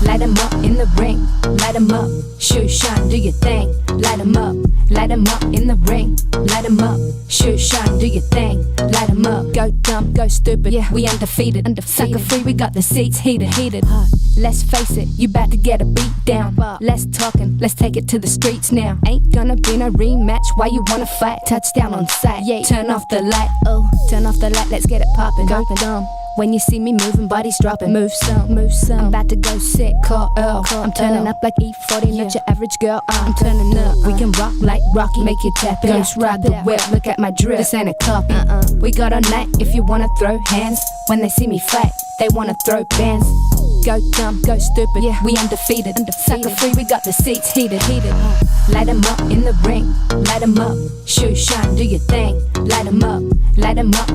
light 'em up in the ring, light 'em up, shoot, shine, do your thing, light 'em up in the ring, light 'em up, shoot, shine, do your thing, light 'em up, go dumb, go stupid, yeah, we undefeated, sucker free, we got the seats heated, let's face it, you bout to get a beat down, less talking, let's take it to the streets now, ain't gonna be no rematch, why you wanna fight, touchdown on sight, yeah, turn off the light, oh, turn off the light, let's get it poppin', go dumb. When you see me moving, bodies dropping. Move some. I'm about to go sick, call Earl. I'm turning up like E40, not your average girl. I'm turning up. We can rock like Rocky, make you tap it. Ghost ride the whip, look at my drip. This ain't a copy. We got all night if you wanna throw hands. When they see me fight, they wanna throw bands. Go dumb, go stupid, yeah, we undefeated. Sucker free, we got the seats heated. Light 'em up in the ring, light 'em up, shoot, shine, do your thing. Light 'em up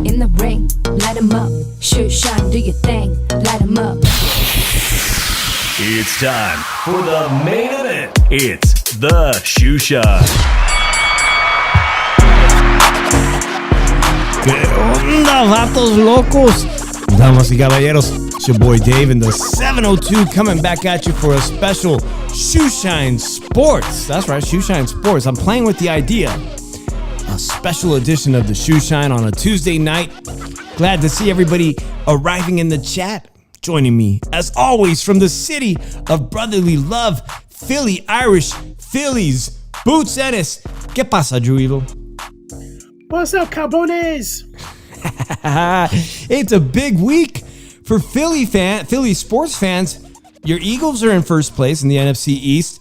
in the ring, light 'em up, shoot, shine, do your thing. Light 'em up. It's time for the main event. It's the Shoe Shine. ¿Qué onda, vatos locos? Damas y caballeros, it's your boy Dave in the 702 coming back at you for a special Shoe Shine Sports. That's right, Shoe Shine Sports. I'm playing with the idea. A special edition of the Shoe Shine on a Tuesday night. Glad to see everybody arriving in the chat. Joining me, as always, from the city of brotherly love, Philly Irish Phillies, Boots Ennis. ¿Qué pasa, Drew? What's up, Carbones? It's a big week for Philly sports fans. Your Eagles are in first place in the NFC East.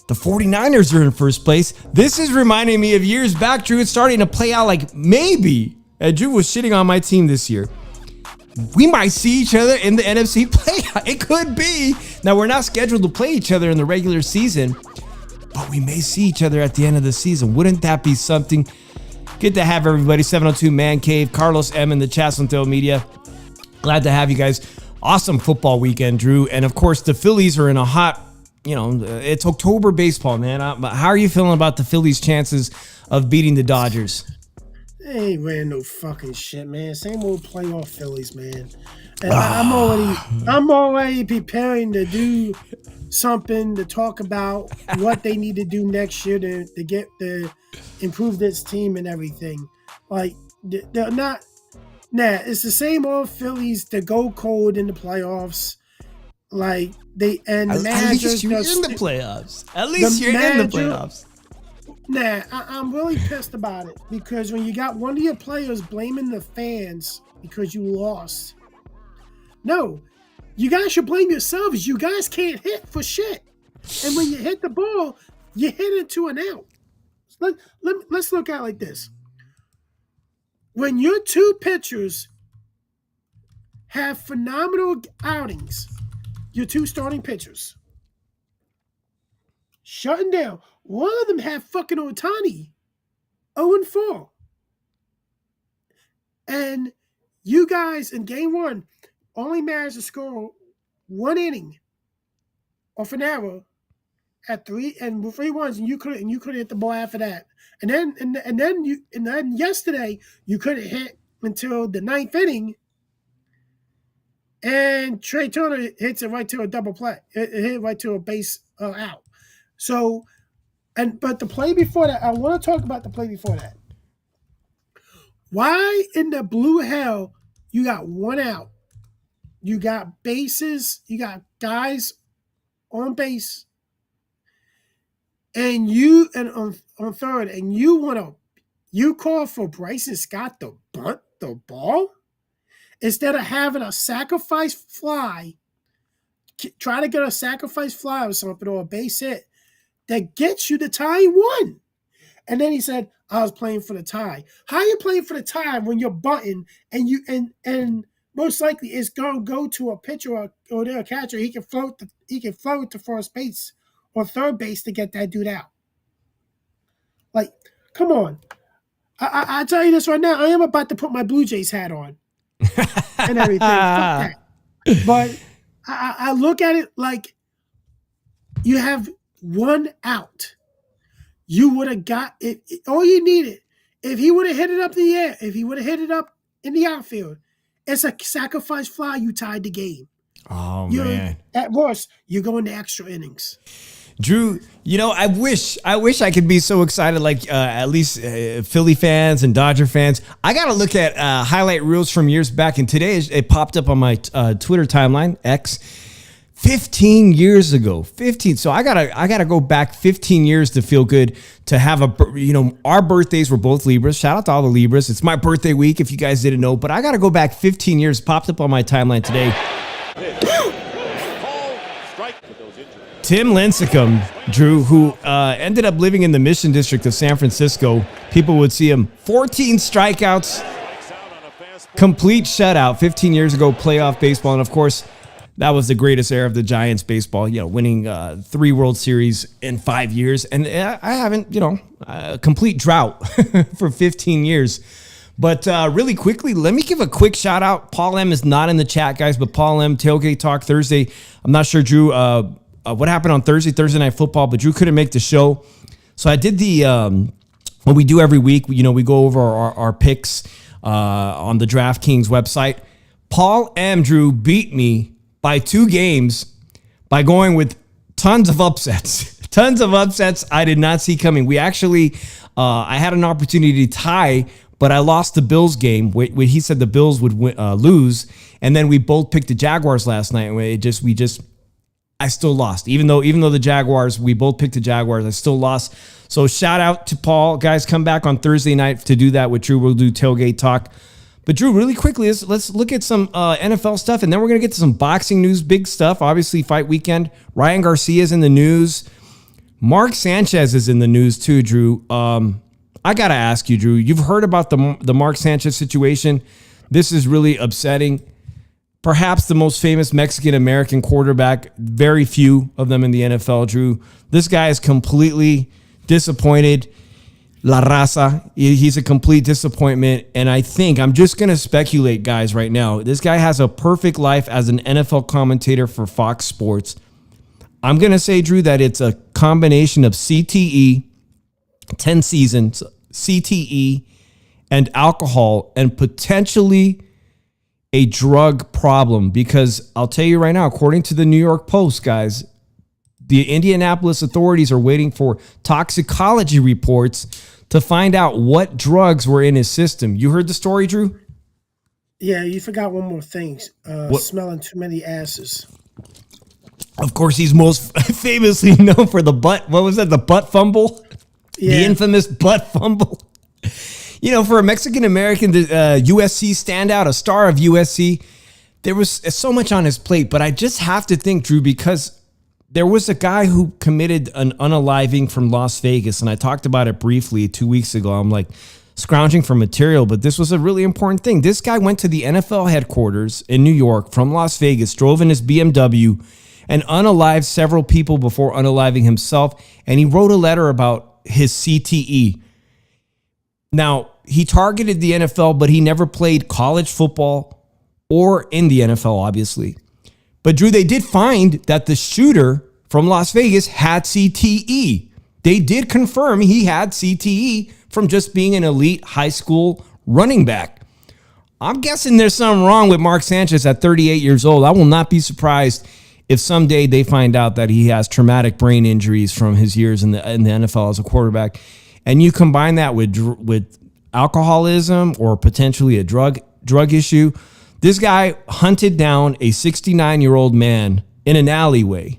The 49ers are in first place. This is reminding me of years back, Drew. It's starting to play out like maybe, and Drew was shitting on my team this year, we might see each other in the NFC playoff. It could be. Now, we're not scheduled to play each other in the regular season, but we may see each other at the end of the season. Wouldn't that be something? Good to have everybody. 702 Man Cave, Carlos M in the chat, Santel Media. Glad to have you guys. Awesome football weekend, Drew. And of course, the Phillies are in a hot, it's October baseball, man. How are you feeling about the Phillies' chances of beating the Dodgers? They ain't wearing no fucking shit, man. Same old playoff Phillies, man. And I'm already preparing to do something to talk about what they need to do next year to get the improve this team and everything. Like they're not. Nah, it's the same old Phillies that go cold in the playoffs. Like they and the managers. At least you're in the playoffs. At least you're in the playoffs. Nah, I'm really pissed about it because when you got one of your players blaming the fans because you lost. No, you guys should blame yourselves. You guys can't hit for shit. And when you hit the ball, you hit it to an out. Let's look at it like this. When your two pitchers have phenomenal outings, your two starting pitchers, shutting down. One of them had fucking Ohtani, 0-4. And you guys in game one only managed to score one inning off an error at three runs, and you couldn't hit the ball after that. And then yesterday you couldn't hit until the ninth inning, and Trey Turner hits it right to a double play. It hit right to a base out. So, but the play before that, I want to talk about the play before that. Why in the blue hell you got one out? You got bases, you got guys on base, and on third, and you call for Bryson Scott to bunt the ball instead of having a sacrifice fly. Try to get a sacrifice fly or something or a base hit that gets you the tying one. And then he said, "I was playing for the tie." How are you playing for the tie when you're bunting and most likely it's gonna go to a pitcher or a catcher? He can float to first base or third base to get that dude out. Like, come on. I tell you this right now, I am about to put my Blue Jays hat on and everything. Fuck that. But I look at it like you have one out. You would have got it. All you needed, if he would have hit it up in the air, if he would have hit it up in the outfield, it's a sacrifice fly. You tied the game. Oh, You man. at worst, you go into extra innings. Drew, I wish I could be so excited like at least Philly fans and Dodger fans. I got to look at highlight reels from years back, and today it popped up on my Twitter timeline, X, 15 years ago. 15. So I gotta go back 15 years to feel good to have our birthdays were both Libras. Shout out to all the Libras. It's my birthday week if you guys didn't know, but I got to go back 15 years. Popped up on my timeline today. Tim Lincecum, Drew, who ended up living in the Mission District of San Francisco. People would see him 14 strikeouts, complete shutout 15 years ago, playoff baseball. And of course, that was the greatest era of the Giants baseball, winning 3 World Series in 5 years. And I haven't, a complete drought for 15 years. But really quickly, let me give a quick shout out. Paul M is not in the chat, guys, but Paul M, Tailgate Talk Thursday. I'm not sure, Drew, what happened on Thursday Night Football, but Drew couldn't make the show. So I did the, what we do every week, we go over our picks on the DraftKings website. Paul M, Drew, beat me by 2 games by going with tons of upsets. Tons of upsets I did not see coming. We actually, I had an opportunity to tie, but I lost the Bills game. He said the Bills would lose, and then we both picked the Jaguars last night. And I still lost. Even though the Jaguars, we both picked the Jaguars, I still lost. So shout out to Paul. Guys, come back on Thursday night to do that with Drew. We'll do Tailgate Talk. But Drew, really quickly, let's look at some NFL stuff, and then we're going to get to some boxing news, big stuff. Obviously, fight weekend. Ryan Garcia is in the news. Mark Sanchez is in the news too, Drew. I got to ask you, Drew, you've heard about the Mark Sanchez situation. This is really upsetting. Perhaps the most famous Mexican-American quarterback, very few of them in the NFL, Drew. This guy is completely disappointed. La Raza, he's a complete disappointment. And I think, I'm just going to speculate, guys, right now. This guy has a perfect life as an NFL commentator for Fox Sports. I'm going to say, Drew, that it's a combination of CTE, 10 seasons, CTE, and alcohol, and potentially a drug problem, because I'll tell you right now, according to the New York Post, guys, the Indianapolis authorities are waiting for toxicology reports to find out what drugs were in his system. You heard the story, Drew? Yeah, you forgot one more thing. Smelling too many asses. Of course, he's most famously known for the butt. What was that? The butt fumble? Yeah. The infamous butt fumble. For a Mexican-American USC standout, a star of USC, there was so much on his plate. But I just have to think, Drew, because there was a guy who committed an unaliving from Las Vegas, and I talked about it briefly 2 weeks ago. I'm like scrounging for material, but this was a really important thing. This guy went to the NFL headquarters in New York from Las Vegas, drove in his BMW, and unalived several people before unaliving himself, and he wrote a letter about his CTE. Now, he targeted the NFL, but he never played college football or in the NFL, obviously. But, Drew, they did find that the shooter from Las Vegas had CTE. They did confirm he had CTE from just being an elite high school running back. I'm guessing there's something wrong with Mark Sanchez at 38 years old. I will not be surprised if someday they find out that he has traumatic brain injuries from his years in the NFL as a quarterback. And you combine that with alcoholism or potentially a drug issue. This guy hunted down a 69-year-old man in an alleyway,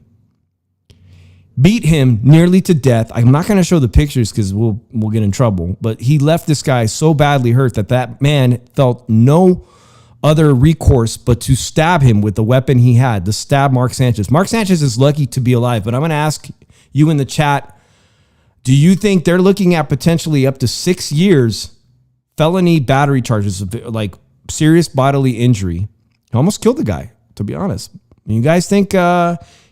beat him nearly to death. I'm not going to show the pictures because we'll get in trouble. But he left this guy so badly hurt that man felt no other recourse but to stab him with the weapon he had, to stab Mark Sanchez. Mark Sanchez is lucky to be alive, but I'm going to ask you in the chat, do you think they're looking at potentially up to 6 years felony battery charges, like serious bodily injury? He almost killed the guy, to be honest. You guys think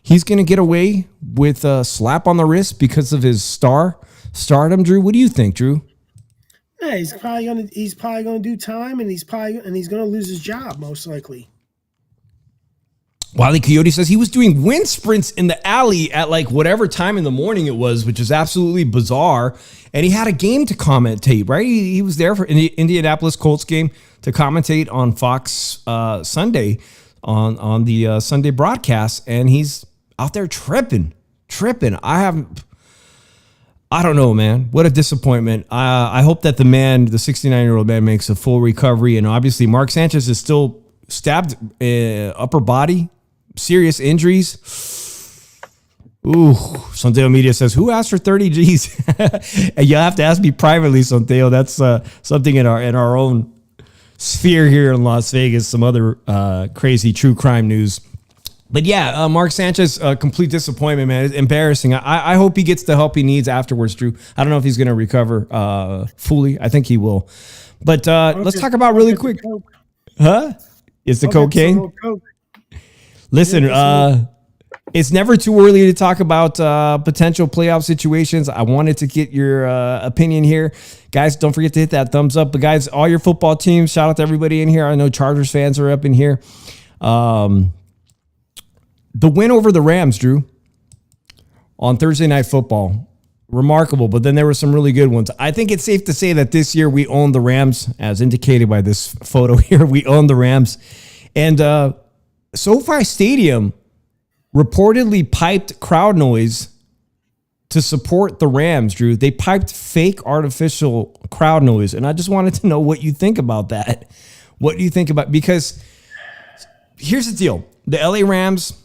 he's going to get away with a slap on the wrist because of his stardom, Drew? What do you think, Drew? Yeah, he's probably gonna do time, and he's gonna lose his job most likely. Wile E. Coyote says he was doing wind sprints in the alley at like whatever time in the morning it was, which is absolutely bizarre. And he had a game to commentate, right? He was there for the Indianapolis Colts game to commentate on Fox Sunday. on the Sunday broadcast, and he's out there tripping. I don't know, man. What a disappointment. I hope that the 69-year-old man, makes a full recovery. And obviously, Mark Sanchez is still stabbed upper body, serious injuries. Ooh, Sondeo Media says, who asked for 30 G's? And you'll have to ask me privately, Sondeo. That's something in our own sphere here in Las Vegas. Some other crazy true crime news. But yeah, Mark Sanchez, complete disappointment, man. It's embarrassing. I hope he gets the help he needs afterwards, Drew. I don't know if he's going to recover fully. I think he will. But let's talk about really quick. Huh? It's the cocaine? Listen, it's never too early to talk about potential playoff situations. I wanted to get your opinion here. Guys, don't forget to hit that thumbs up. But guys, all your football teams, shout out to everybody in here. I know Chargers fans are up in here. The win over the Rams, Drew, on Thursday Night Football, remarkable, but then there were some really good ones. I think it's safe to say that this year we own the Rams, as indicated by this photo here. We own the Rams. And SoFi Stadium reportedly piped crowd noise to support the Rams, Drew. They piped fake artificial crowd noise, and I just wanted to know what you think about that. What do you think about, because here's the deal. The LA Rams,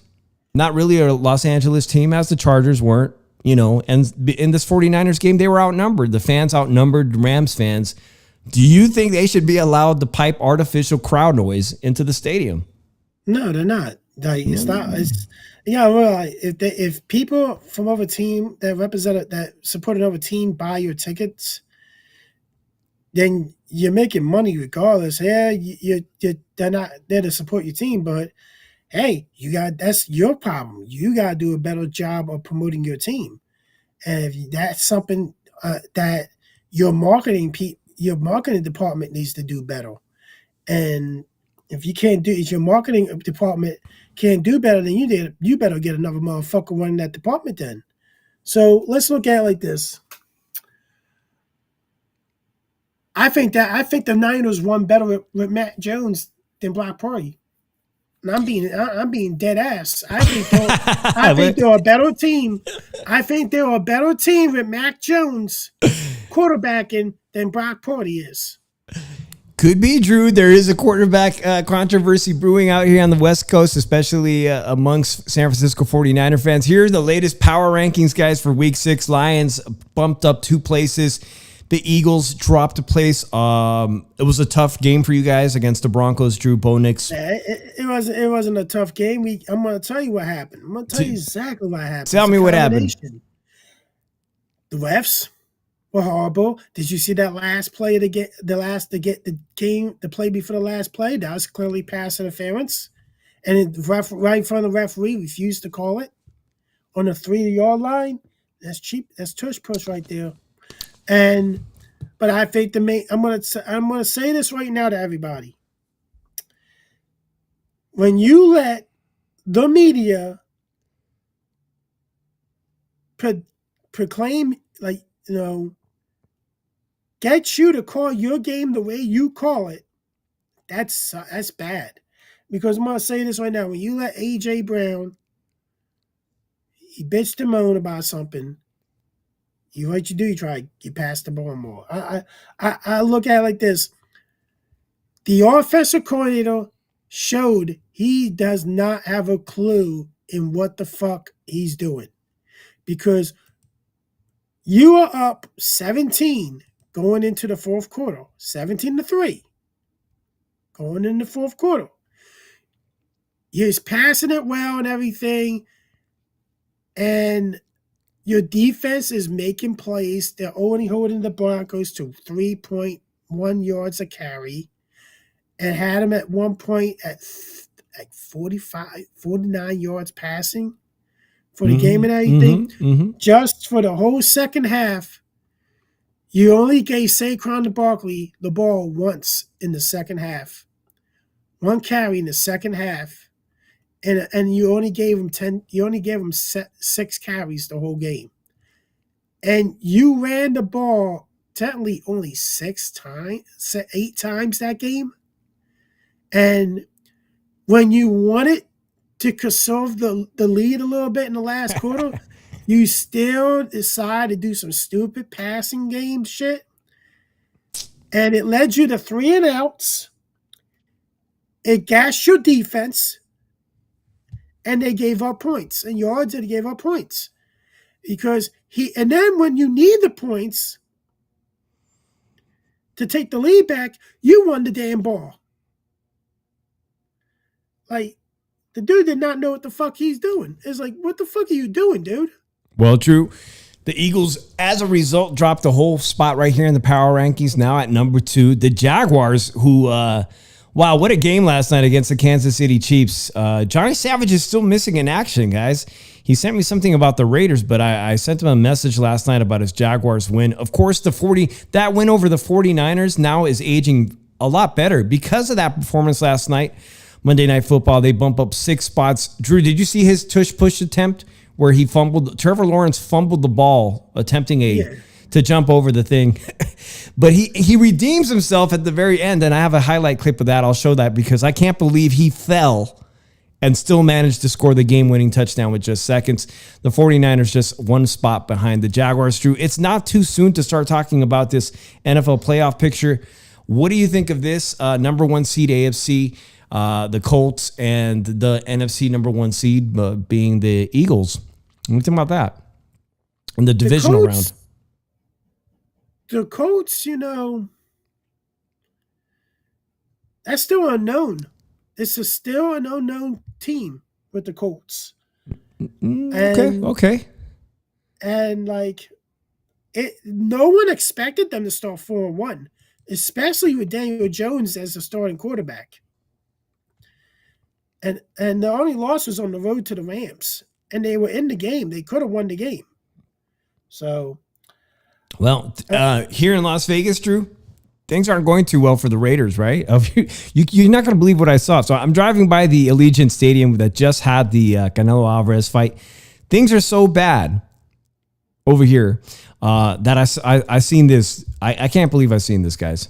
not really a Los Angeles team, as the Chargers weren't, and in this 49ers game, they were outnumbered. The fans outnumbered Rams fans. Do you think they should be allowed to pipe artificial crowd noise into the stadium? No, they're not. Like, it's not. It's, well, if people from other team that support another team buy your tickets, then you're making money regardless. Yeah, they're not there to support your team, but hey, that's your problem. You got to do a better job of promoting your team. And if that's something that your marketing department needs to do better. And if your marketing department can't do better than you did, you better get another motherfucker running that department then. So let's look at it like this. I think the Niners won better with Matt Jones than Brock Purdy. And I'm being dead ass. I think they're a better team. I think they're a better team with Mac Jones quarterbacking than Brock Purdy is. Could be, Drew. There is a quarterback controversy brewing out here on the West Coast, especially amongst San Francisco 49er fans. Here are the latest power rankings, guys, for Week 6. Lions bumped up 2 places. The Eagles dropped a place. It was a tough game for you guys against the Broncos, Drew. Bo Nix. It wasn't a tough game. I'm going to tell you what happened. I'm going to tell you exactly what happened. Tell me what happened. The refs were horrible. Did you see that last play to get the play before the last play? That was clearly pass interference, and right in front of the referee refused to call it on the 3-yard line. That's cheap. That's tush push right there. But I think I'm gonna say this right now to everybody. When you let the media proclaim, get you to call your game the way you call it, that's bad. Because I'm gonna say this right now. When you let AJ Brown, he bitched and moaned about something. What you do, you pass the ball more. I look at it like this. The offensive coordinator showed he does not have a clue in what the fuck he's doing. Because you are up 17 going into the fourth quarter. 17-3. Going in the fourth quarter. He's passing it well and everything. And your defense is making plays. They're only holding the Broncos to 3.1 yards a carry, and had them at one point at 49 yards passing for the game and everything. Just for the whole second half, you only gave Saquon and Barkley the ball once in the second half. One carry in the second half. And you only gave him 6 carries the whole game. And you ran the ball technically only 8 times that game. And when you wanted to conserve the lead a little bit in the last quarter, you still decide to do some stupid passing game shit. And it led you to 3 and outs. It gassed your defense. And they gave up points and yards, and they gave up points. And then when you need the points to take the lead back, you won the damn ball. Like, the dude did not know what the fuck he's doing. It's like, what the fuck are you doing, dude? Well, Drew, the Eagles, as a result, dropped a whole spot right here in the power rankings, now at number 2. The Jaguars, who, wow, what a game last night against the Kansas City Chiefs. Johnny Savage is still missing in action, guys. He sent me something about the Raiders, but I sent him a message last night about his Jaguars win. Of course, that win over the 49ers now is aging a lot better because of that performance last night. Monday Night Football, they bump up 6 spots. Drew, did you see his tush push attempt where he fumbled? Trevor Lawrence fumbled the ball attempting to jump over the thing. But he redeems himself at the very end, and I have a highlight clip of that. I'll show that because I can't believe he fell and still managed to score the game-winning touchdown with just seconds. The 49ers just 1 spot behind the Jaguars. Drew, it's not too soon to start talking about this NFL playoff picture. What do you think of this number 1 seed AFC, the Colts, and the NFC number 1 seed being the Eagles? What do you think about that in the divisional round? The Colts, that's still unknown. It's still an unknown team with the Colts. Okay. And no one expected them to start 4-1, especially with Daniel Jones as the starting quarterback. And the only loss was on the road to the Rams, and they were in the game. They could have won the game. So, well, here in Las Vegas, Drew, things aren't going too well for the Raiders, right? You're not going to believe what I saw. So I'm driving by the Allegiant Stadium that just had the Canelo Alvarez fight. Things are so bad over here that I seen this. I can't believe I've seen this, guys.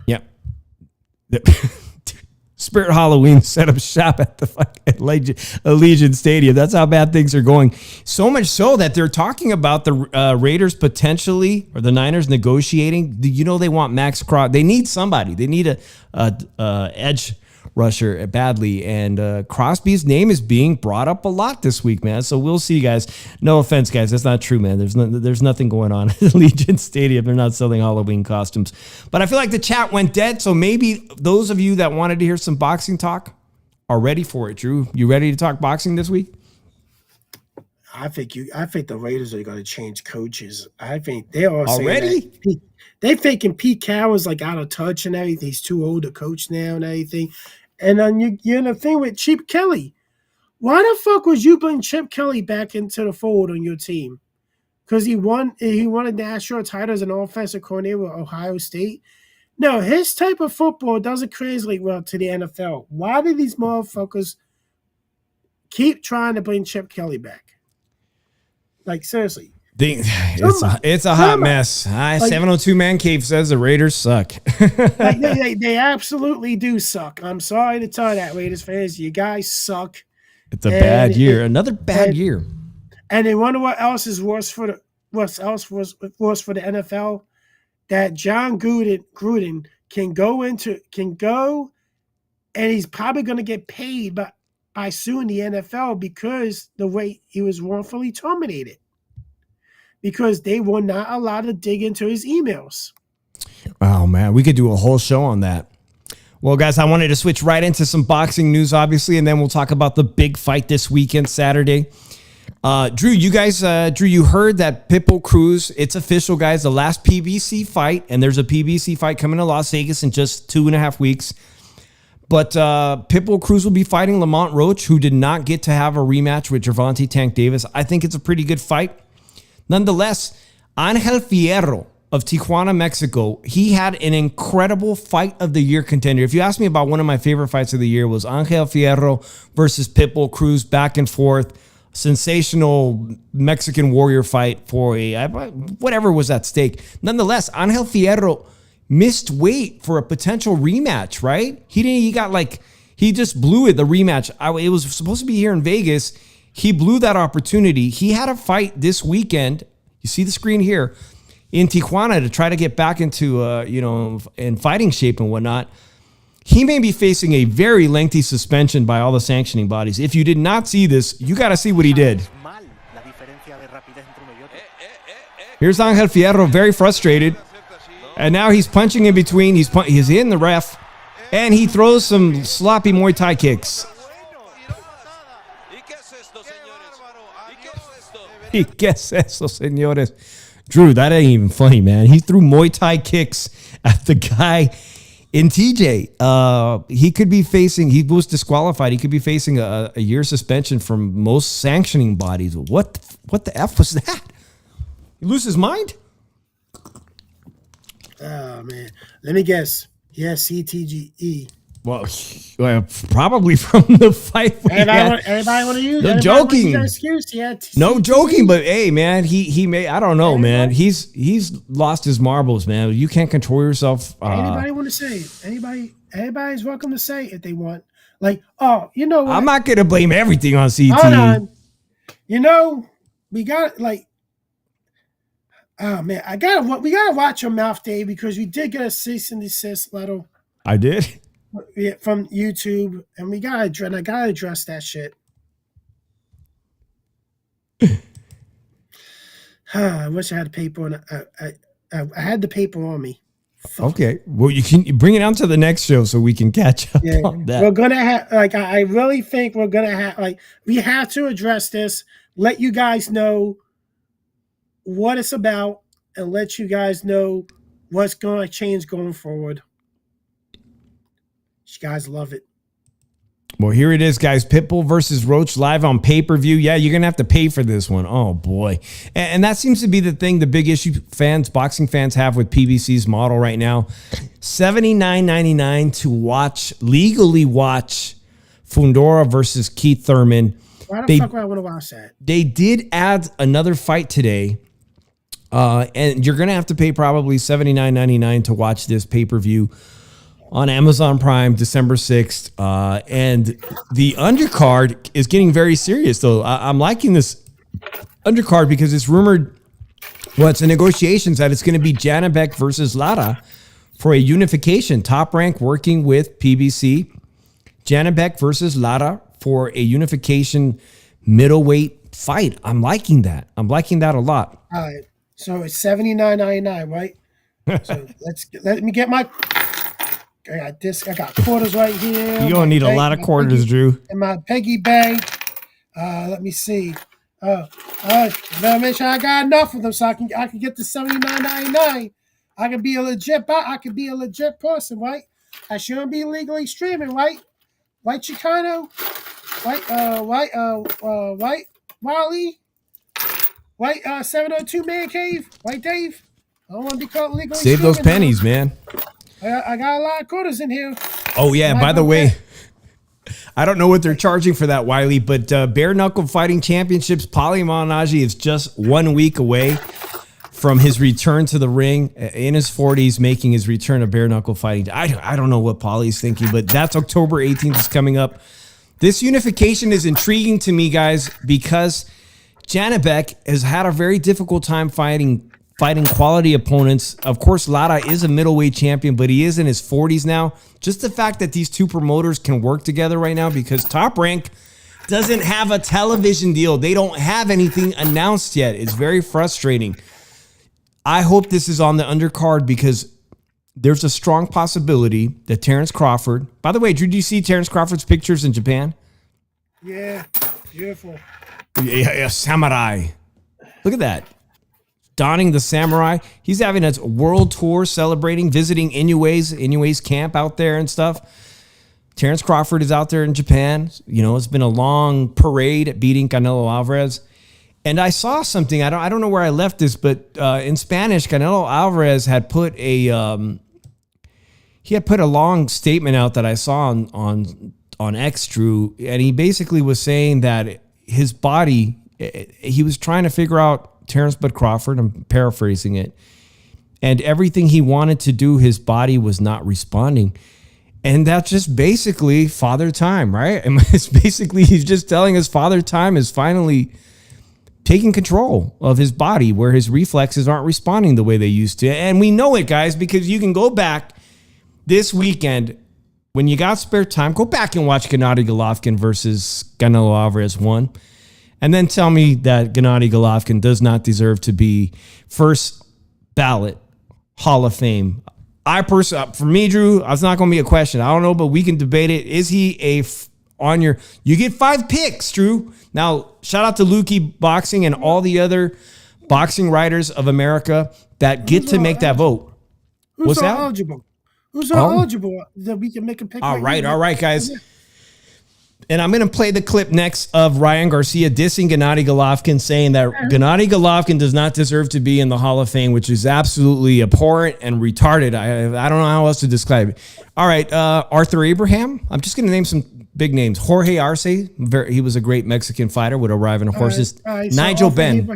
Yep. Spirit Halloween set up shop at the Allegiant Stadium. That's how bad things are going. So much so that they're talking about the Raiders potentially, or the Niners negotiating. They want Max Crosby. They need somebody. They need a edge rusher badly. And Crosby's name is being brought up a lot this week, man. So we'll see, guys. No offense, guys. That's not true, man. There's nothing going on at Allegiant Stadium. They're not selling Halloween costumes. But I feel like the chat went dead. So maybe those of you that wanted to hear some boxing talk are ready for it. Drew, you ready to talk boxing this week? I think the Raiders are going to change coaches. I think they are already. They thinking Pete Carroll's out of touch and everything. He's too old to coach now and everything. And then you're in the thing with Chip Kelly. Why the fuck would you bring Chip Kelly back into the fold on your team? Because he won a national title as an offensive coordinator with Ohio State. No, his type of football doesn't translate well to the NFL. Why do these motherfuckers keep trying to bring Chip Kelly back? Seriously. It's a hot mess. 702 Man Cave says the Raiders suck. they absolutely do suck. I'm sorry to tell you that, Raiders fans. You guys suck. It's a bad year. Another bad year. And they wonder what else is worse for the NFL? That John Gruden can go, and he's probably going to get paid by suing the NFL because the way he was wrongfully terminated. Because they were not allowed to dig into his emails. Oh, man. We could do a whole show on that. Well, guys, I wanted to switch right into some boxing news, obviously, and then we'll talk about the big fight this weekend, Saturday. Drew, you heard that Pitbull Cruz, it's official, guys, the last PBC fight, and there's a PBC fight coming to Las Vegas in just 2.5 weeks. But Pitbull Cruz will be fighting Lamont Roach, who did not get to have a rematch with Gervonta Tank Davis. I think it's a pretty good fight. Nonetheless, Angel Fierro of Tijuana, Mexico, he had an incredible fight of the year contender. If you ask me about one of my favorite fights of the year, was Angel Fierro versus Pitbull Cruz, back and forth, sensational Mexican warrior fight for whatever was at stake. Nonetheless, Angel Fierro missed weight for a potential rematch, right? He He just blew it, the rematch. It was supposed to be here in Vegas. He blew that opportunity. He had a fight this weekend. You see the screen here in Tijuana to try to get back into, in fighting shape and whatnot. He may be facing a very lengthy suspension by all the sanctioning bodies. If you did not see this, you got to see what he did. Here's Angel Fierro, very frustrated. And now he's punching in between. He's in the ref. And he throws some sloppy Muay Thai kicks. ¿Y qué es eso, señores? Drew, that ain't even funny, man. He threw Muay Thai kicks at the guy in TJ. He could be facing, he was disqualified. He could be facing a year suspension from most sanctioning bodies. What the F was that? He lose his mind? Oh, man. Let me guess. Yes, CTGE. Well, probably from the fight. Everybody want to use? No joking. Excuse? Yeah, no joking, but hey, man, he may. I don't know, man. He's lost his marbles, man. You can't control yourself. Anybody want to say it? Anybody's welcome to say it if they want. Like, oh, you know what? I'm not gonna blame everything on CT. Hold on. You know, we got like. Oh man, we gotta watch your mouth, Dave, because we did get a cease and desist letter. I did. From YouTube, and I gotta address that shit. I wish I had paper on. I had the paper on me. Fuck. Okay, well you can bring it on to the next show so we can catch up on that. We're gonna have I really think we're gonna have we have to address this. Let you guys know what it's about, and let you guys know what's going to change going forward. You guys love it. Well, here it is, guys. Pitbull versus Roach live on pay-per-view. Yeah, you're going to have to pay for this one. Oh, boy. And that seems to be the thing, the big issue boxing fans have with PBC's model right now. $79.99 to legally watch Fundora versus Keith Thurman. Why the fuck would I want to watch that? They did add another fight today. And you're going to have to pay probably $79.99 to watch this pay-per-view on Amazon Prime, December 6th. And the undercard is getting very serious, though. I'm liking this undercard because it's rumored, it's in negotiations that it's going to be Janabek versus Lara for a unification. Top Rank working with PBC. Janabek versus Lara for a unification middleweight fight. I'm liking that. I'm liking that a lot. All right. So it's $79.99, right? So let me get my. I got this. I got quarters right here. You're gonna need a lot of quarters, Drew. In my piggy bank. Let me see. Gotta make sure I got enough of them so I can get the $79.99. I can be a legit person, right? I shouldn't be legally streaming, right? White Chicano, white Wally, white 702 Man Cave, white Dave. I don't want to be called legally. Save those pennies, man. I got a lot of quarters in here. Oh, yeah. By the way, I don't know what they're charging for that, Wiley, but Bare Knuckle Fighting Championships, Paulie Malignaggi is just 1 week away from his return to the ring in his 40s, making his return to Bare Knuckle Fighting. I don't know what Paulie's thinking, but that's October 18th is coming up. This unification is intriguing to me, guys, because Janabek has had a very difficult time fighting quality opponents. Of course, Lara is a middleweight champion, but he is in his 40s now. Just the fact that these two promoters can work together right now, because Top Rank doesn't have a television deal. They don't have anything announced yet. It's very frustrating. I hope this is on the undercard because there's a strong possibility that Terrence Crawford... By the way, did you see Terrence Crawford's pictures in Japan? Yeah, beautiful. Yeah, samurai. Look at that. Donning the samurai. He's having a world tour celebrating, visiting Inoue's camp out there and stuff. Terrence Crawford is out there in Japan. You know, it's been a long parade at beating Canelo Alvarez. And I saw something, I don't know where I left this, but in Spanish, Canelo Alvarez had put a long statement out that I saw on X, Drew, and he basically was saying that his body, he was trying to figure out Terrence Bud Crawford, I'm paraphrasing it, and everything he wanted to do, his body was not responding. And that's just basically Father Time, right? And it's basically he's just telling us Father Time is finally taking control of his body where his reflexes aren't responding the way they used to. And we know it, guys, because you can go back this weekend when you got spare time, go back and watch Gennady Golovkin versus Canelo Alvarez 1. And then tell me that Gennady Golovkin does not deserve to be first ballot Hall of Fame. For me, Drew, it's not going to be a question. I don't know, but we can debate it. Is he you get 5 picks, Drew. Now, shout out to Lukey Boxing and all the other boxing writers of America that get to make that vote. What's that? Eligible? Who's eligible that we can make a pick? All right, guys. And I'm going to play the clip next of Ryan Garcia dissing Gennady Golovkin, saying that Gennady Golovkin does not deserve to be in the Hall of Fame, which is absolutely abhorrent and retarded. I don't know how else to describe it. All right, Arthur Abraham. I'm just going to name some big names. Jorge Arce. He was a great Mexican fighter, would arrive on horses. Nigel Benn.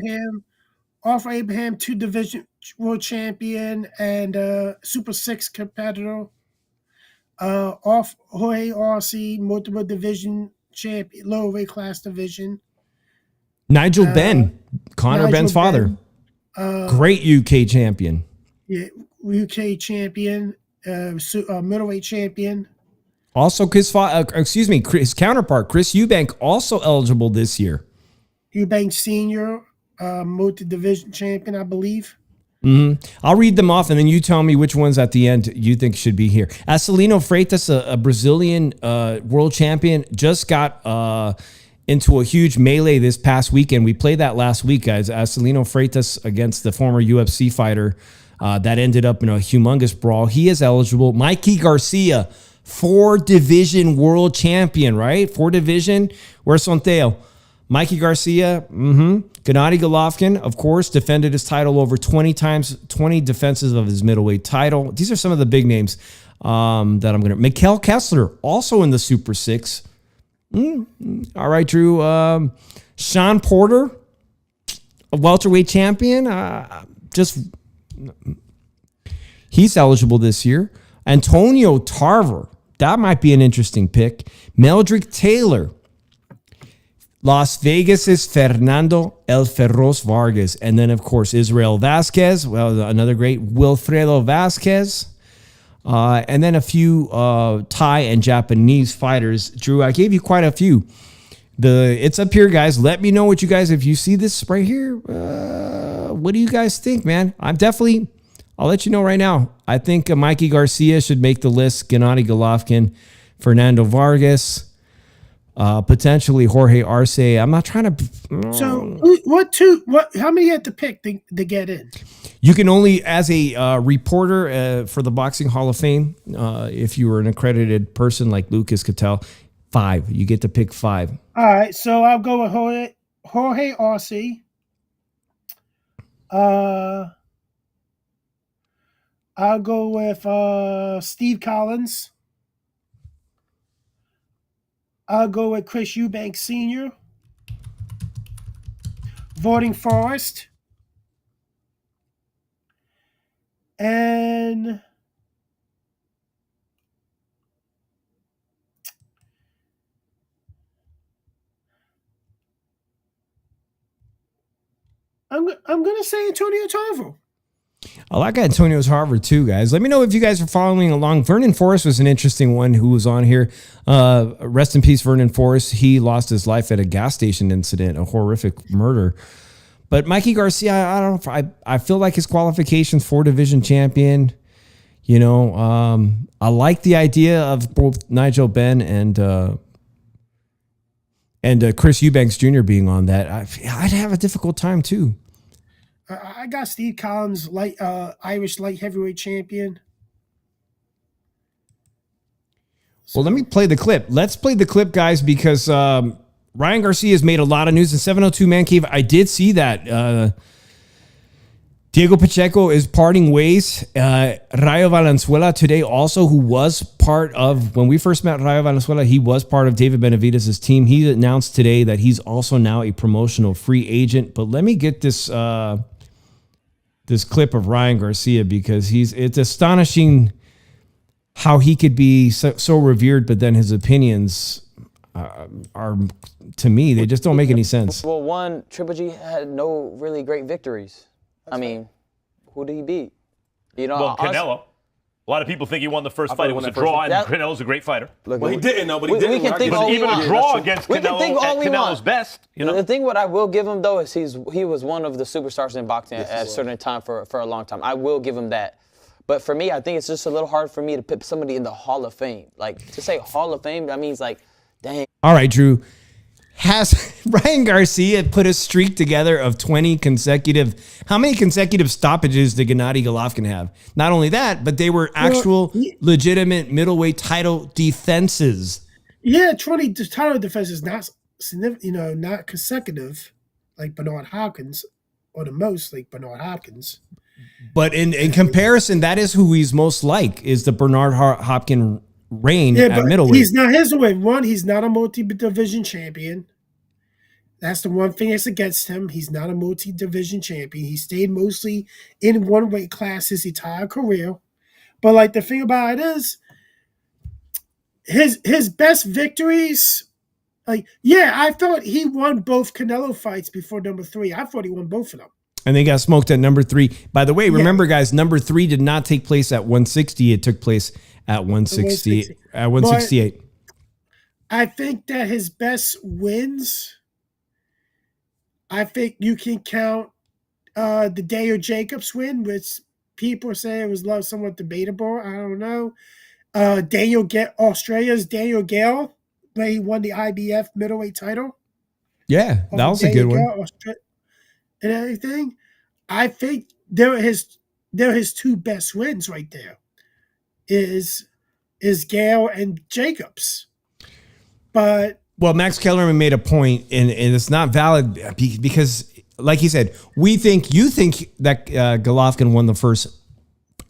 Arthur Abraham, 2-division world champion and Super 6 competitor. Off Jorge Arce, multiple division champion, lower weight class division. Nigel Benn, Conor Benn's father. Great UK champion. Yeah, UK champion, middleweight champion. Also, his counterpart, Chris Eubank, also eligible this year. Eubank Sr., multi-division champion, I believe. Mm-hmm. I'll read them off, and then you tell me which ones at the end you think should be here. Celino Freitas, a Brazilian world champion, just got into a huge melee this past weekend. We played that last week, guys. Celino Freitas against the former UFC fighter that ended up in a humongous brawl. He is eligible. Mikey Garcia, 4-division world champion, right? 4-division. Where's Sonteo? Mikey Garcia, Gennady Golovkin, of course, defended his title over 20 times, 20 defenses of his middleweight title. These are some of the big names that I'm going to... Mikkel Kessler, also in the Super 6. All right, Drew. Sean Porter, a welterweight champion. He's eligible this year. Antonio Tarver, that might be an interesting pick. Meldrick Taylor, Las Vegas' Fernando El Ferros Vargas. And then, of course, Israel Vasquez. Well, another great Wilfredo Vasquez. And then a few Thai and Japanese fighters. Drew, I gave you quite a few. It's up here, guys. Let me know what you guys, if you see this right here, what do you guys think, man? I'll let you know right now. I think Mikey Garcia should make the list. Gennady Golovkin, Fernando Vargas, potentially Jorge Arce. I'm not trying to. So how many you have to pick to get in? You can only, as a reporter for the Boxing Hall of Fame, if you were an accredited person like Lucas Cattell, 5. You get to pick 5. All right, so I'll go with Jorge Arce. I'll go with Steve Collins. I'll go with Chris Eubank Sr. Voting Forrest. And I'm going to say Antonio Tarver. I like Antonio Tarver too, guys. Let me know if you guys are following along. Vernon Forrest was an interesting one who was on here. Rest in peace, Vernon Forrest. He lost his life at a gas station incident, a horrific murder. But Mikey Garcia, I don't know. I feel like his qualifications, 4-division champion. You know, I like the idea of both Nigel Benn and Chris Eubanks Jr. being on that. I'd have a difficult time too. I got Steve Collins, Irish light heavyweight champion. Well, let me play the clip. Let's play the clip, guys, because Ryan Garcia has made a lot of news in 702 Man Cave. I did see that. Diego Pacheco is parting ways. Rayo Valenzuela today also, who was part of, when we first met Rayo Valenzuela, he was part of David Benavidez' team. He announced today that he's also now a promotional free agent. But let me get this clip of Ryan Garcia, because it's astonishing how he could be so revered, but then his opinions are, to me, they just don't make any sense. Well, one, Triple G had no really great victories. I mean, who did he beat? You know, Well, Canelo. A lot of people think he won the first fight. It was a draw, and Canelo's a great fighter. Well, he didn't, though, but he we didn't. can think all we Even want. a draw against We can think Canelo all at we Canelo's want. best. You know? The thing what I will give him, though, is he was one of the superstars in boxing at a certain time for a long time. I will give him that. But for me, I think it's just a little hard for me to put somebody in the Hall of Fame. Like, to say Hall of Fame, that means, like, dang. All right, Drew. Has Ryan Garcia put a streak together of 20 consecutive? How many consecutive stoppages did Gennady Golovkin have? Not only that, but they were actual, legitimate middleweight title defenses. Yeah, 20 title defenses, not significant, not consecutive, like Bernard Hopkins, or the most like Bernard Hopkins. But in comparison, that is who he's most like, is the Bernard Hopkins reign at middleweight. He's not his way. One, he's not a multi-division champion. That's the one thing that's against him. He's not a multi-division champion. He stayed mostly in one weight class his entire career. But like the thing about it is, his best victories, I thought he won both Canelo fights before number 3. I thought he won both of them. And they got smoked at number 3. By the way, remember, guys, number 3 did not take place at 160. It took place at 160. At 168. But I think that his best wins, I think you can count the Daniel Jacobs win, which people say it was somewhat debatable. I don't know. Australia's Daniel Gale, where he won the IBF middleweight title. Yeah, that was a good one. And everything. I think they're his 2 best wins right there. Is Gale and Jacobs. But well, Max Kellerman made a point, and it's not valid because, like he said, you think that Golovkin won the first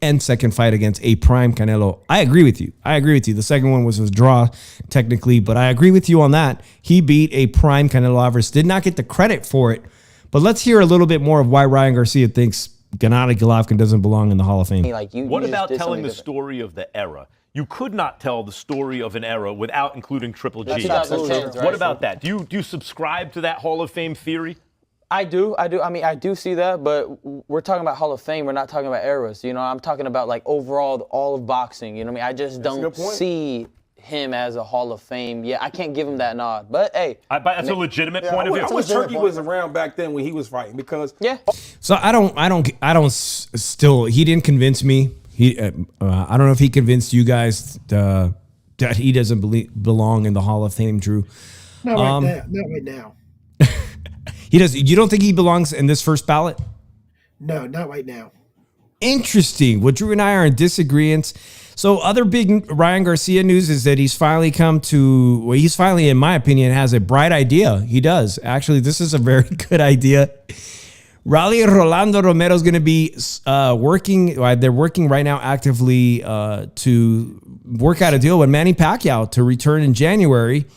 and second fight against a prime Canelo. I agree with you. The second one was a draw, technically, but I agree with you on that. He beat a prime Canelo Alvarez. Did not get the credit for it. But let's hear a little bit more of why Ryan Garcia thinks Gennady Golovkin doesn't belong in the Hall of Fame. What about telling the story of the era? You could not tell the story of an era without including Triple G. What about that? Do you subscribe to that Hall of Fame theory? I do. I mean, I do see that, but we're talking about Hall of Fame. We're not talking about eras. I'm talking about like overall all of boxing. You know what I mean? I just don't see him as a Hall of Fame. Yeah, I can't give him that nod. But hey, that's a legitimate point of view. I wish Turkey was around back then when he was fighting because So I don't still. He didn't convince me. I don't know if he convinced you guys that he doesn't belong in the Hall of Fame, Drew. Not right now. He does. You don't think he belongs in this first ballot? No, not right now. Interesting. Well, Drew and I are in disagreement. So other big Ryan Garcia news is that he's finally in my opinion, has a bright idea. He does. Actually, this is a very good idea. Raleigh Rolando Romero is going to be working. They're working right now actively to work out a deal with Manny Pacquiao to return in January.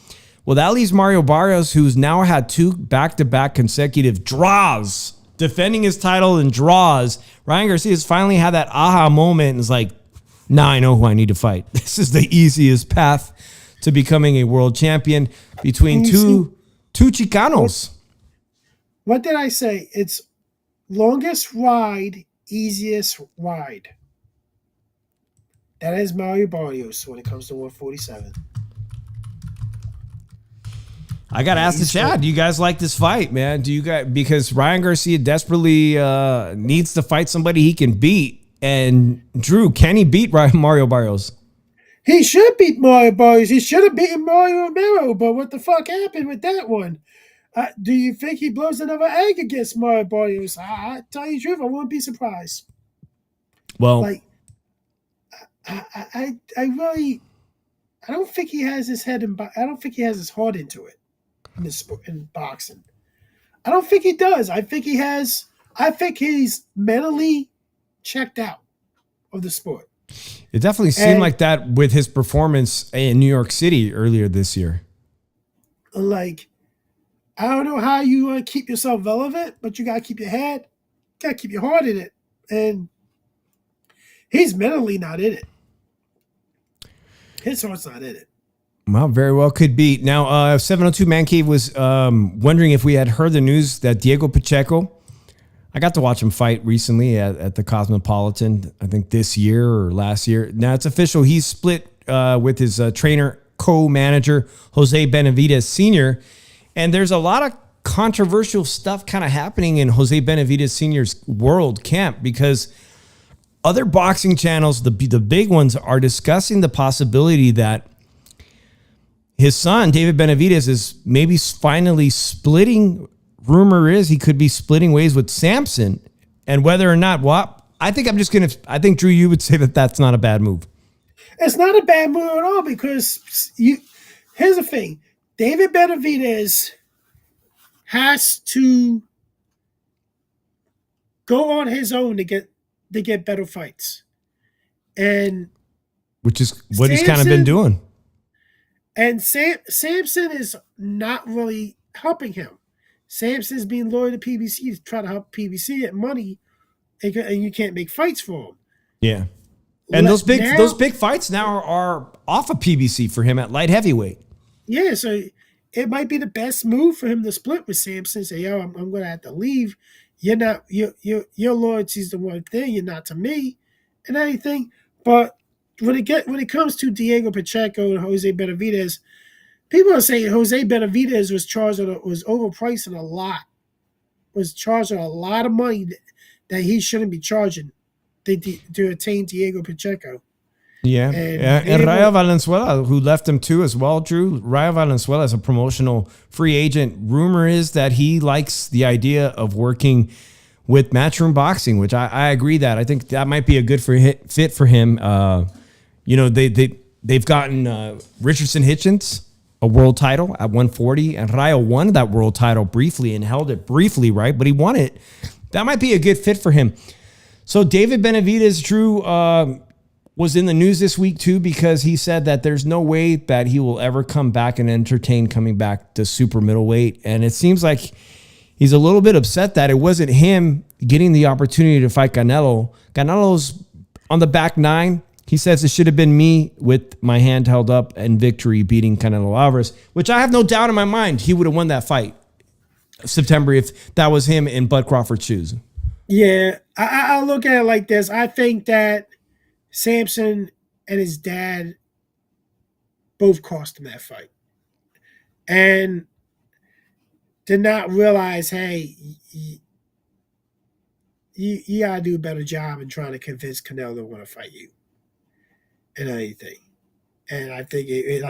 Well, that leaves Mario Barrios, who's now had 2 back-to-back consecutive draws, defending his title in draws. Ryan Garcia's finally had that aha moment and is like, now I know who I need to fight. This is the easiest path to becoming a world champion between two Chicanos. What did I say? It's longest ride, easiest ride. That is Mario Barrios when it comes to 147. I got to ask the chat, do you guys like this fight, man? Because Ryan Garcia desperately needs to fight somebody he can beat. And Drew, can he beat Mario Barrios? He should beat Mario Barrios. He should have beaten Mario Romero, but what the fuck happened with that one? Do you think he blows another egg against Mario Barrios? I tell you the truth, I wouldn't be surprised. Well, I don't think he has his head in. I don't think he has his heart into it in boxing. I don't think he does. I think he's mentally checked out of the sport. It definitely seemed like that with his performance in New York City earlier this year. Like, I don't know how you want to keep yourself relevant, but you got to keep your head, got to keep your heart in it. And he's mentally not in it. his heart's not in it. Well, very well could be. Now, 702 Man Cave was wondering if we had heard the news that Diego Pacheco, I got to watch him fight recently at the Cosmopolitan, I think this year or last year. Now it's official. He's split with his trainer, co-manager, Jose Benavidez Sr. And there's a lot of controversial stuff kind of happening in Jose Benavidez Sr.'s world camp because other boxing channels, the big ones, are discussing the possibility that his son, David Benavidez, is maybe finally splitting. Rumor is he could be splitting ways with Samson. And whether or not, I think Drew, you would say that that's not a bad move. It's not a bad move at all because here's the thing. David Benavidez has to go on his own to get better fights. And which is what he's kind of been doing. And Samson is not really helping him. Samson's being loyal to PBC to try to help PBC get money, and you can't make fights for him. Yeah, and those big fights now are off of PBC for him at light heavyweight. Yeah, so it might be the best move for him to split with Samson. Say, yo, I'm going to have to leave. You're not your loyalty's the one thing. You're not to me, and anything. But when it comes to Diego Pacheco and Jose Benavidez, people are saying Jose Benavidez was overpricing a lot, was charging a lot of money that he shouldn't be charging to attain Diego Pacheco. Yeah, and Rayo Valenzuela, who left him too as well, Drew. Rayo Valenzuela is a promotional free agent. Rumor is that he likes the idea of working with Matchroom Boxing, which I agree that. I think that might be a good fit for him. They've gotten Richardson Hitchens a world title at 140, and Rayo won that world title briefly and held it briefly, right? But he won it. That might be a good fit for him. So David Benavidez, Drew, was in the news this week too because he said that there's no way that he will ever come back and entertain coming back to super middleweight. And it seems like he's a little bit upset that it wasn't him getting the opportunity to fight Canelo. Canelo's on the back nine. He says it should have been me with my hand held up and victory beating Canelo Alvarez, which I have no doubt in my mind he would have won that fight September if that was him in Bud Crawford's shoes. Yeah, I look at it like this. I think that Samson and his dad both cost him that fight. And did not realize, hey, you got to do a better job in trying to convince Canelo to want to fight you and anything. And I think it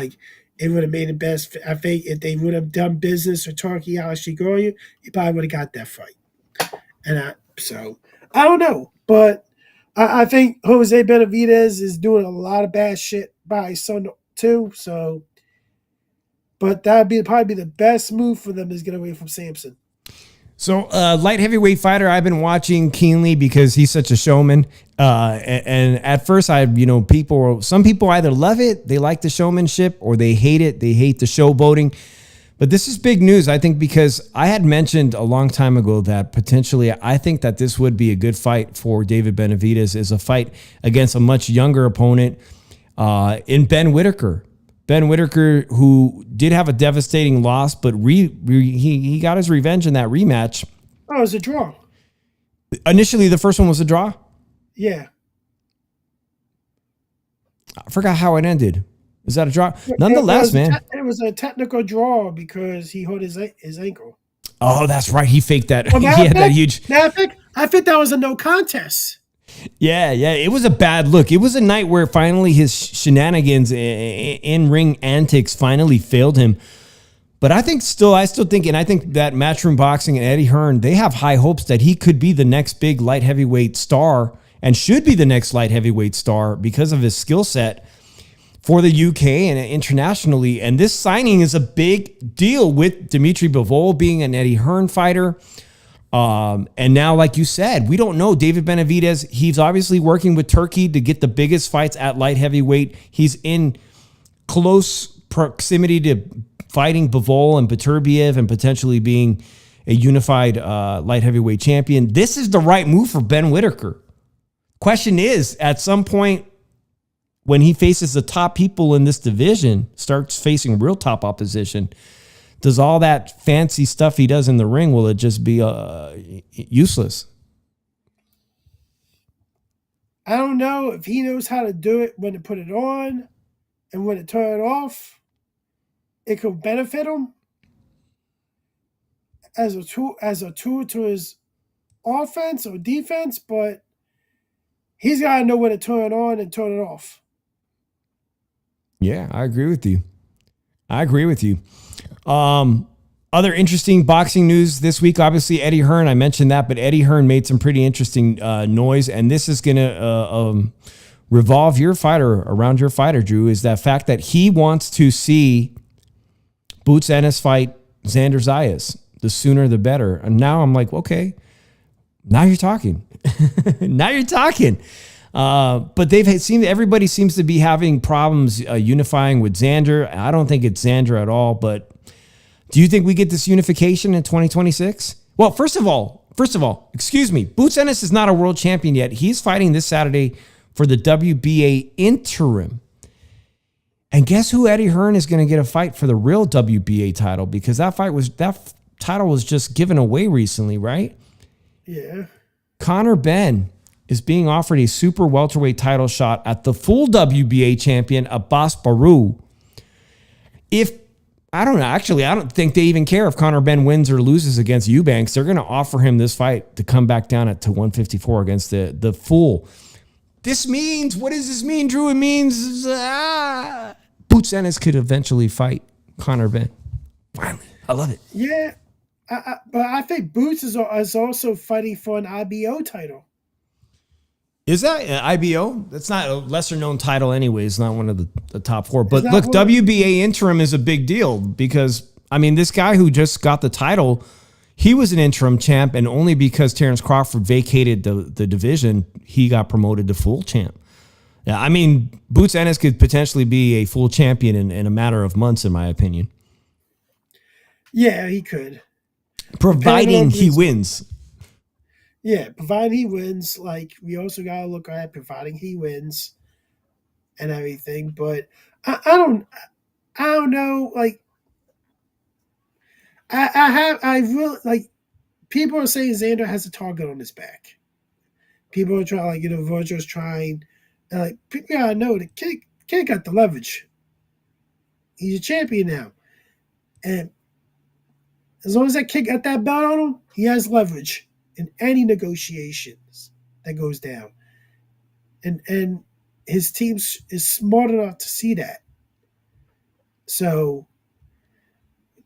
would have made it best. I think if they would have done business with Turkey Al-Shigoria, he probably would have got that fight. And so I don't know, but I think Jose Benavidez is doing a lot of bad shit by his son too. So, but that would probably be the best move for them is get away from Samson. So, light heavyweight fighter I've been watching keenly because he's such a showman. And at first, some people either love it, they like the showmanship, or they hate it, they hate the showboating. But this is big news, I think, because I had mentioned a long time ago that potentially I think that this would be a good fight for David Benavidez is a fight against a much younger opponent in Ben Whitaker. Ben Whitaker, who did have a devastating loss, but he got his revenge in that rematch. Oh, it was a draw. Initially, the first one was a draw? Yeah. I forgot how it ended. Is that a draw? Nonetheless, man. It was a technical draw because he hurt his ankle. Oh, that's right. He faked that. Well, he had that huge. I think that was a no contest. Yeah. It was a bad look. It was a night where finally his shenanigans, in-ring antics finally failed him. But I still think, and I think that Matchroom Boxing and Eddie Hearn, they have high hopes that he could be the next big light heavyweight star and should be the next light heavyweight star because of his skill set for the UK and internationally. And this signing is a big deal with Dimitri Bivol being an Eddie Hearn fighter. And now, like you said, we don't know David Benavidez. He's obviously working with Turkey to get the biggest fights at light heavyweight. He's in close proximity to fighting Bivol and Beterbiev and potentially being a unified light heavyweight champion. This is the right move for Ben Whitaker. Question is, at some point, when he faces the top people in this division, starts facing real top opposition, does all that fancy stuff he does in the ring, will it just be useless? I don't know if he knows how to do it, when to put it on and when to turn it off. It could benefit him as a tool to his offense or defense, but he's got to know when to turn it on and turn it off. Yeah, I agree with you. Other interesting boxing news this week, obviously Eddie Hearn, I mentioned that, but Eddie Hearn made some pretty interesting noise, and this is going to revolve around your fighter, Drew, is that fact that he wants to see Boots Ennis fight Xander Zayas. The sooner the better. And now I'm like, okay, now you're talking. But everybody seems to be having problems unifying with Xander. I don't think it's Xander at all, but do you think we get this unification in 2026? Well, first of all, excuse me, Boots Ennis is not a world champion yet. He's fighting this Saturday for the WBA interim. And guess who Eddie Hearn is going to get a fight for the real WBA title? Because that title was just given away recently, right? Yeah. Conor Benn is being offered a super welterweight title shot at the full WBA champion, Abbas Baru. I don't think they even care if Conor Benn wins or loses against Eubanks. They're going to offer him this fight to come back down to 154 against the full. What does this mean, Drew? It means Boots Ennis could eventually fight Conor Benn. Finally. I love it. Yeah. But I think Boots is also fighting for an IBO title. Is that an IBO? That's not a lesser known title anyway. It's not one of the top four. But look, WBA interim is a big deal because, I mean, this guy who just got the title, he was an interim champ, and only because Terrence Crawford vacated the division, he got promoted to full champ. Yeah, I mean, Boots Ennis could potentially be a full champion in a matter of months, in my opinion. Yeah, he could. Providing he wins. Yeah, providing he wins. Like, we also got to look at providing he wins and everything. But I don't know. Like, I really, like, people are saying Xander has a target on his back. People are trying, like, Virgil's trying. And, like, people got to know the kid got the leverage. He's a champion now. And as long as that kid got that belt on him, he has leverage in any negotiations that goes down. And his team is smart enough to see that. So,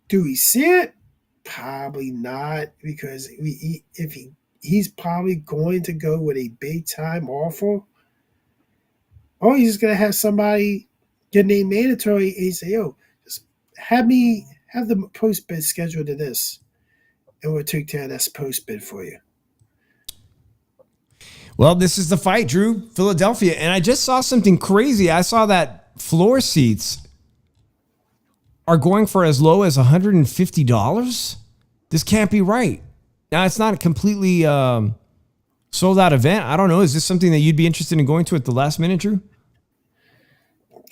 do we see it? Probably not, because he's probably going to go with a big time offer, or he's just gonna have somebody get named mandatory and say, "Yo, just have the post bid scheduled to this, and we'll take care of that post bid for you." Well, this is the fight, Drew. Philadelphia, and I just saw something crazy. I saw that floor seats are going for as low as $150. This can't be right. Now, it's not a completely sold out event. I don't know. Is this something that you'd be interested in going to at the last minute, Drew?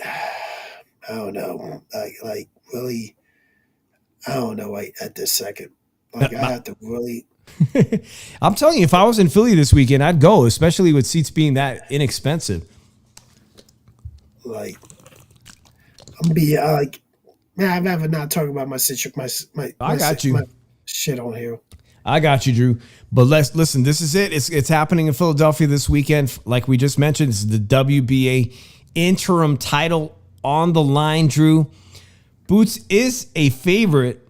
I don't know. Like really, I don't know. At this second, like, I have to really. I'm telling you, if I was in Philly this weekend, I'd go, especially with seats being that inexpensive. Like, I'm be like, man, I'd rather not talk about my situation. I got you. My shit on here. I got you, Drew. But listen, this is it. It's happening in Philadelphia this weekend. Like we just mentioned, it's the WBA interim title on the line, Drew. Boots is a favorite,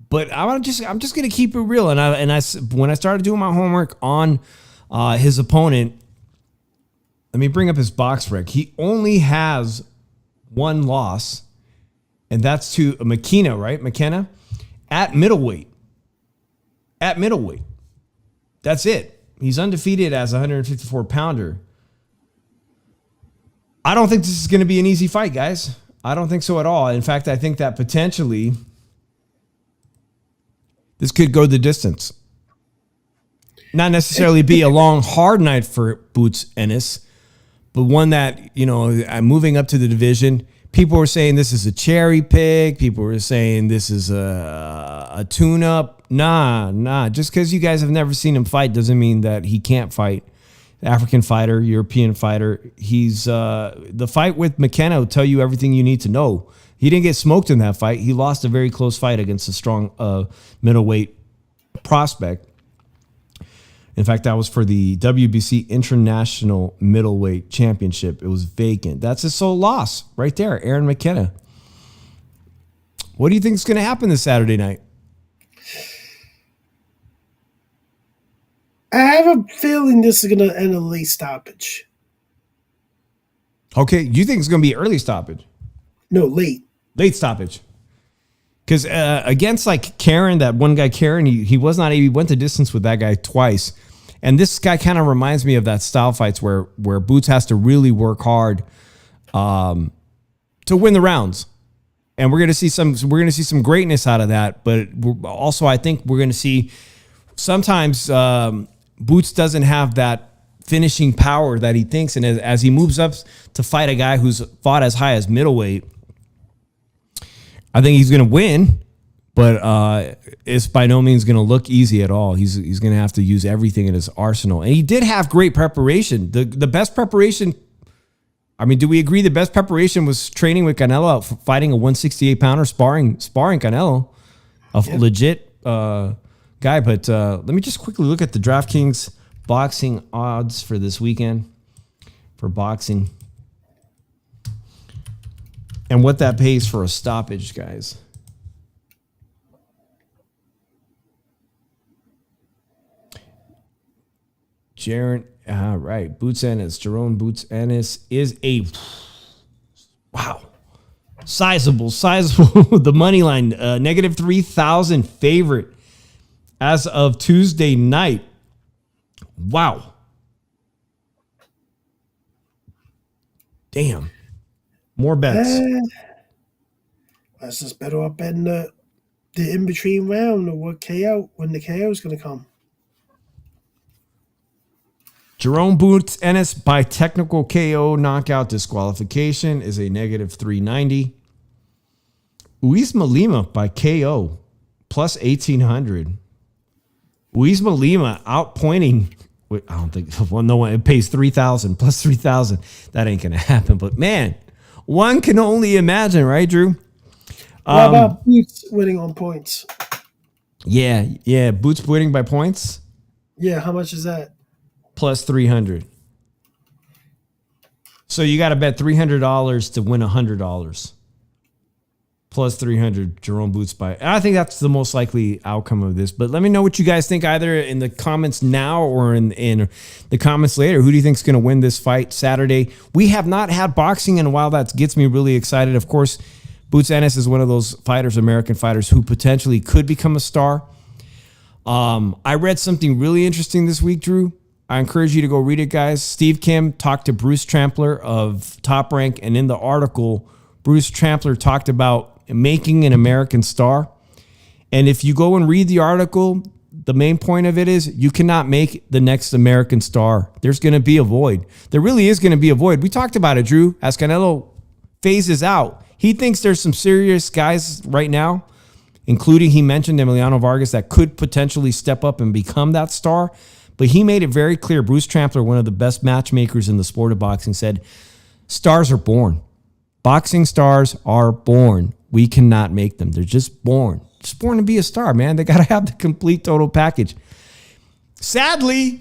but I'm just gonna keep it real. And I when I started doing my homework on his opponent, let me bring up his box rec. He only has one loss, and that's to McKenna, right? McKenna at middleweight. At middleweight. That's it. He's undefeated as a 154-pounder. I don't think this is going to be an easy fight, guys. I don't think so at all. In fact, I think that potentially this could go the distance. Not necessarily be a long, hard night for Boots Ennis, but one that, I'm moving up to the division. People were saying this is a cherry pick. People were saying this is a tune-up. Nah. Just because you guys have never seen him fight doesn't mean that he can't fight. African fighter, European fighter. He's the fight with McKenna will tell you everything you need to know. He didn't get smoked in that fight. He lost a very close fight against a strong middleweight prospect. In fact, that was for the WBC International Middleweight Championship. It was vacant. That's his sole loss right there, Aaron McKenna. What do you think is going to happen this Saturday night? I have a feeling this is going to end a late stoppage. Okay, you think it's going to be early stoppage? No, late. Late stoppage. Because against like Karen, that one guy Karen, he was not. He went the distance with that guy twice, and this guy kind of reminds me of that style fights where Boots has to really work hard to win the rounds, and we're gonna see some greatness out of that. But also, I think we're gonna see sometimes Boots doesn't have that finishing power that he thinks, and as he moves up to fight a guy who's fought as high as middleweight, I think he's going to win, but it's by no means going to look easy at all. He's going to have to use everything in his arsenal. And he did have great preparation. The best preparation, I mean, do we agree the best preparation was training with Canelo, fighting a 168-pounder, sparring Canelo, legit guy. But let me just quickly look at the DraftKings boxing odds for this weekend for boxing. And what that pays for a stoppage, guys. Jaron, right. Boots Ennis, Jerome Boots Ennis is a sizable. The money line, negative 3,000 favorite as of Tuesday night. Wow. Damn. More bets. That's just better up betting the in-between round or when the KO is going to come. Jerome Boots Ennis by technical KO knockout disqualification is a negative 390. Uisma Lima by KO plus 1,800. Uisma Lima outpointing. I don't think, it pays 3,000 plus 3,000. That ain't going to happen. But man, one can only imagine, right, Drew? What about Boots winning on points? Yeah. Boots winning by points? Yeah, how much is that? Plus 300. So you got to bet $300 to win $100. Plus 300, Jerome Boots by. I think that's the most likely outcome of this. But let me know what you guys think either in the comments now or in the comments later. Who do you think is going to win this fight Saturday? We have not had boxing in a while. That gets me really excited. Of course, Boots Ennis is one of those fighters, American fighters, who potentially could become a star. I read something really interesting this week, Drew. I encourage you to go read it, guys. Steve Kim talked to Bruce Trampler of Top Rank, and in the article, Bruce Trampler talked about making an American star. And if you go and read the article, the main point of it is you cannot make the next American star. There's going to be a void. There really is going to be a void. We talked about it, Drew. As Canelo phases out, he thinks there's some serious guys right now, including he mentioned Emiliano Vargas, that could potentially step up and become that star. But he made it very clear. Bruce Trampler, one of the best matchmakers in the sport of boxing, said, stars are born. Boxing stars are born. We cannot make them. They're just born. Just born to be a star, man. They got to have the complete total package. Sadly,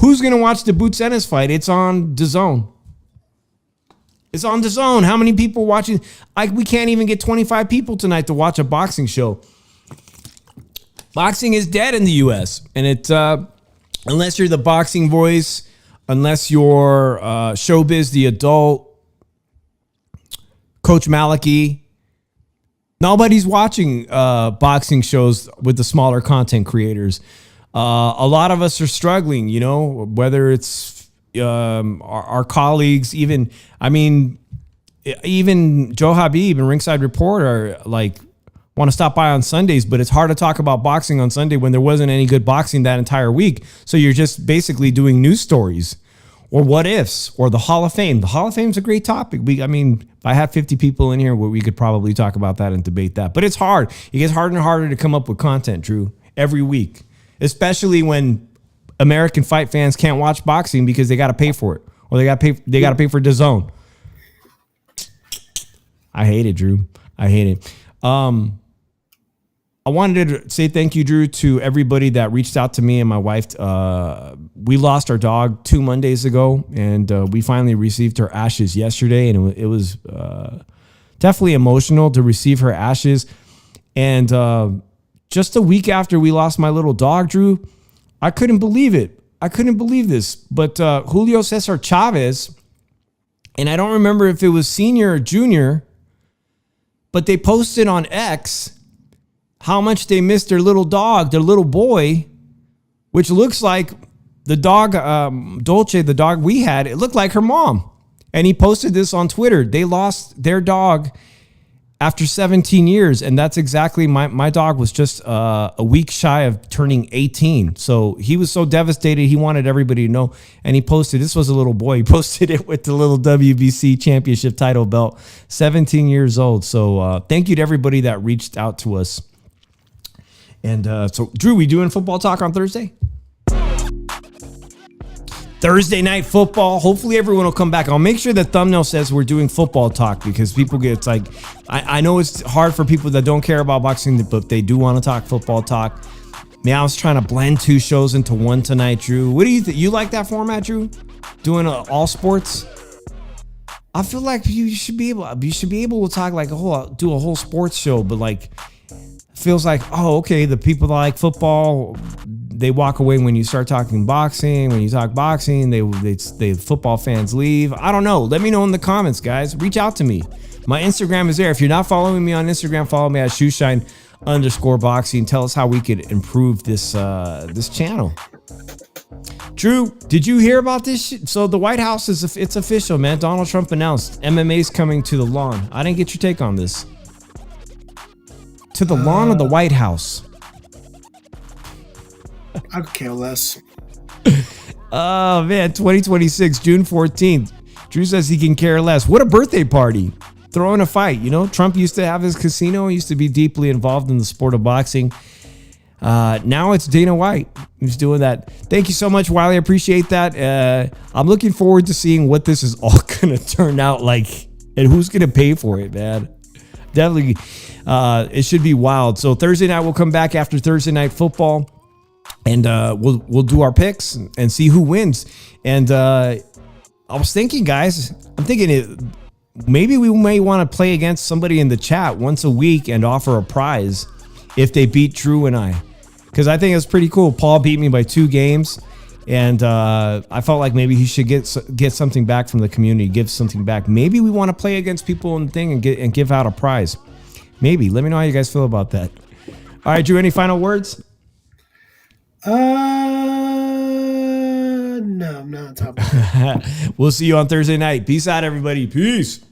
who's going to watch the Boots Ennis fight? It's on DAZN. It's on DAZN. How many people watching? We can't even get 25 people tonight to watch a boxing show. Boxing is dead in the U.S. And it, unless you're the boxing voice, unless you're Showbiz, the adult, Coach Maliki, nobody's watching boxing shows with the smaller content creators. A lot of us are struggling, whether it's our colleagues, even Joe Habib and Ringside Report are want to stop by on Sundays, but it's hard to talk about boxing on Sunday when there wasn't any good boxing that entire week. So you're just basically doing news stories or what ifs, or the Hall of Fame. The Hall of Fame is a great topic. If I had 50 people in here, we could probably talk about that and debate that. But it's hard. It gets harder and harder to come up with content, Drew, every week, especially when American fight fans can't watch boxing because they got to pay for it, or they got to pay for DAZN. I hate it, Drew. I hate it. I wanted to say thank you, Drew, to everybody that reached out to me and my wife. We lost our dog 2 Mondays ago, and we finally received her ashes yesterday, and it was definitely emotional to receive her ashes. And just a week after we lost my little dog, Drew, I couldn't believe it. I couldn't believe this. But Julio Cesar Chavez, and I don't remember if it was senior or junior, but they posted on X how much they missed their little dog, their little boy, which looks like the dog, Dolce, the dog we had, it looked like her mom. And he posted this on Twitter. They lost their dog after 17 years. And that's exactly, my dog was just a week shy of turning 18. So he was so devastated. He wanted everybody to know. And he posted, this was a little boy. He posted it with the little WBC championship title belt, 17 years old. So thank you to everybody that reached out to us. And so, Drew, we doing football talk on Thursday? Thursday night football. Hopefully everyone will come back. I'll make sure the thumbnail says we're doing football talk, because people get, it's like, I know it's hard for people that don't care about boxing, but they do want to talk football talk. Man, I was trying to blend 2 shows into one tonight, Drew. What do you think? You like that format, Drew? Doing all sports? I feel like you should be able to talk like do a whole sports show, but like, feels like, oh, okay, the people that like football, they walk away when you start talking boxing. When you talk boxing, they football fans leave. I don't know. Let me know in the comments, guys. Reach out to me. My Instagram is there. If you're not following me on Instagram, follow me at shoeshine_boxing. Tell us how we could improve this channel. Drew, did you hear about this? So the White House it's official, man. Donald Trump announced MMA's coming to the lawn. I didn't get your take on this. To the lawn of the White House. I could care less. Oh, man. 2026, June 14th. Drew says he can care less. What a birthday party. Throwing a fight. You know, Trump used to have his casino. He used to be deeply involved in the sport of boxing. Now it's Dana White who's doing that. Thank you so much, Wiley. I appreciate that. I'm looking forward to seeing what this is all going to turn out like and who's going to pay for it, man. Definitely. It should be wild. So Thursday night, we'll come back after Thursday night football, and we'll do our picks and see who wins. And I was thinking, guys, maybe we may want to play against somebody in the chat once a week and offer a prize if they beat Drew and I, because I think it's pretty cool. Paul beat me by 2 games, and I felt like maybe he should get something back from the community, give something back. Maybe we want to play against people in the thing and give out a prize. Maybe. Let me know how you guys feel about that. All right, Drew, any final words? No, I'm not on top of that. We'll see you on Thursday night. Peace out, everybody. Peace.